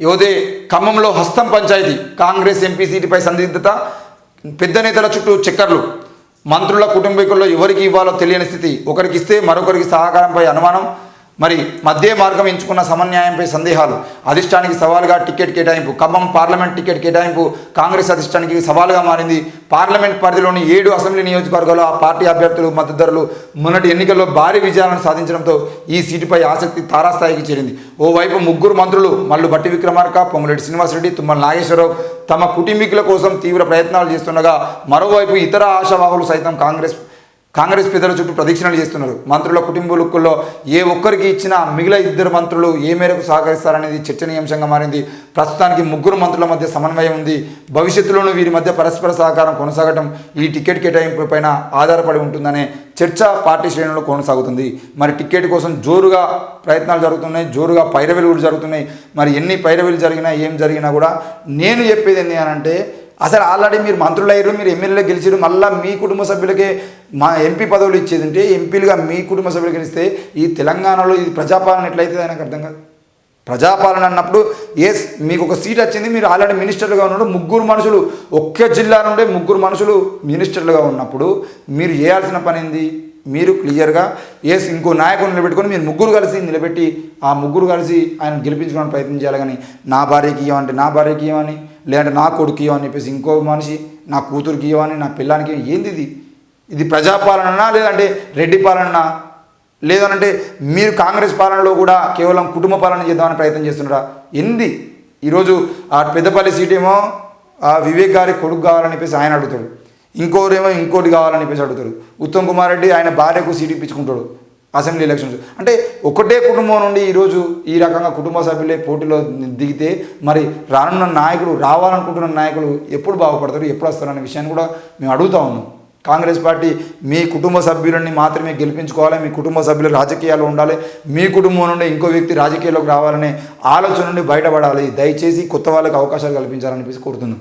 యోదే ఖమ్మంలో హస్తం పంచాయతీ కాంగ్రెస్ ఎంపీ సీటుపై సందిగ్ధత, పెద్ద నేతల చుట్టూ చక్కర్లు, మంత్రుల కుటుంబీకుల్లో ఎవరికి ఇవ్వాలో తెలియని స్థితి, ఒకరికి ఇస్తే మరొకరికి సహకారంపై అనుమానం, మరి మధ్య మార్గం ఎంచుకున్న సమన్యాయంపై సందేహాలు, అధిష్టానికి సవాలుగా టికెట్ కేటాయింపు. ఖమ్మం పార్లమెంట్ టికెట్ కేటాయింపు కాంగ్రెస్ అధిష్టానికి సవాలుగా మారింది. పార్లమెంట్ పరిధిలోని 7 అసెంబ్లీ నియోజకవర్గాల్లో ఆ పార్టీ అభ్యర్థులు మద్దతుదారులు మొన్నటి ఎన్నికల్లో భారీ విజయాలను సాధించడంతో ఈ సీటుపై ఆసక్తి తారాస్థాయికి చేరింది. ఓవైపు 3 మంత్రులు మల్లు భట్టి విక్రమార్క, పొంగులేటి శ్రీనివాసరెడ్డి, తుమ్మల నాగేశ్వరరావు తమ కుటుంబీకుల కోసం తీవ్ర ప్రయత్నాలు చేస్తుండగా, మరోవైపు ఇతర ఆశావాహులు సైతం కాంగ్రెస్ పెద్దల చుట్టూ ప్రదక్షిణలు చేస్తున్నారు. మంత్రుల కుటుంబీకుల్లో ఏ ఒక్కరికి ఇచ్చినా మిగిలిన 2 మంత్రులు ఏ మేరకు సహకరిస్తారనేది చర్చనీయాంశంగా మారింది. ప్రస్తుతానికి 3 మంత్రుల మధ్య సమన్వయం ఉంది. భవిష్యత్తులోనూ వీరి మధ్య పరస్పర సహకారం కొనసాగటం ఈ టికెట్ కేటాయింపు పైన ఆధారపడి ఉంటుందనే చర్చ పార్టీ శ్రేణుల్లో కొనసాగుతుంది. మరి టికెట్ కోసం జోరుగా ప్రయత్నాలు జరుగుతున్నాయి, జోరుగా పైరవీలు కూడా జరుగుతున్నాయి. మరి ఎన్ని పైరవీలు జరిగినా ఏం జరిగినా కూడా నేను చెప్పేది ఏంటి అని అంటే, అసలు ఆల్రెడీ మీరు మంత్రులు అయ్యారు, మీరు ఎమ్మెల్యేలు గెలిచారు, మళ్ళీ మీ కుటుంబ సభ్యులకే మా ఎంపీ పదవులు ఇచ్చేది ఉంటే, ఎంపీలుగా మీ కుటుంబ సభ్యులు గెలిస్తే ఈ తెలంగాణలో ఇది ప్రజాపాలన ఎట్లయితుంది నాకు అర్థం కాదు. ప్రజాపాలన అన్నప్పుడు మీకు ఒక సీట్ వచ్చింది, మీరు ఆల్రెడీ మినిస్టర్లుగా ఉన్నప్పుడు 3 మనుషులు ఒకే జిల్లా నుండే 3 మనుషులు మినిస్టర్లుగా ఉన్నప్పుడు మీరు చేయాల్సిన పని ఏంది? మీరు క్లియర్గా ఇంకో నాయకుని నిలబెట్టుకొని మీరు 3 కలిసి నిలబెట్టి ఆ 3 కలిసి ఆయన గెలిపించుకోవడానికి ప్రయత్నం చేయాలి. కానీ నా భార్యకి ఇవ్వమంటే నా భార్యకి ఇవ్వని, లేదంటే నా కొడుకు ఇవ్వని చెప్పేసి ఇంకో మనిషి నా కూతురికి ఇవ్వని, నా పిల్లానికి ఏంది ఇది ప్రజాపాలన లేదంటే రెడ్డి పాలన లేదనంటే మీరు కాంగ్రెస్ పాలనలో కూడా కేవలం కుటుంబ పాలన చేద్దామని ప్రయత్నం చేస్తున్నారా? ఈరోజు ఆ పెద్దపల్లి సీట్ ఏమో వివేక్ గారి కొడుకు కావాలని చెప్పేసి ఆయన అడుగుతాడు, ఇంకోరేమో ఇంకోటి కావాలని చెప్పేసి అడుగుతాడు. ఉత్తమ్ కుమార్ రెడ్డి ఆయన భార్యకు సీట్ ఇప్పించుకుంటాడు అసెంబ్లీ ఎలక్షన్స్. అంటే ఒకటే కుటుంబం నుండి ఈరోజు ఈ రకంగా కుటుంబ సభ్యులే పోటీలో దిగితే మరి రానున్న నాయకులు, రావాలనుకుంటున్న నాయకులు ఎప్పుడు బాగుపడతారు, ఎప్పుడు వస్తారు అనే విషయాన్ని కూడా మేము అడుగుతా ఉన్నాం. కాంగ్రెస్ పార్టీ మీ కుటుంబ సభ్యులని మాత్రమే గెలిపించుకోవాలి, మీ కుటుంబ సభ్యులు రాజకీయాల్లో ఉండాలి, మీ కుటుంబం నుండి ఇంకో వ్యక్తి రాజకీయాల్లోకి రావాలనే ఆలోచన నుండి బయటపడాలి. దయచేసి కొత్త వాళ్ళకి అవకాశాలు కల్పించాలని కోరుతున్నాం.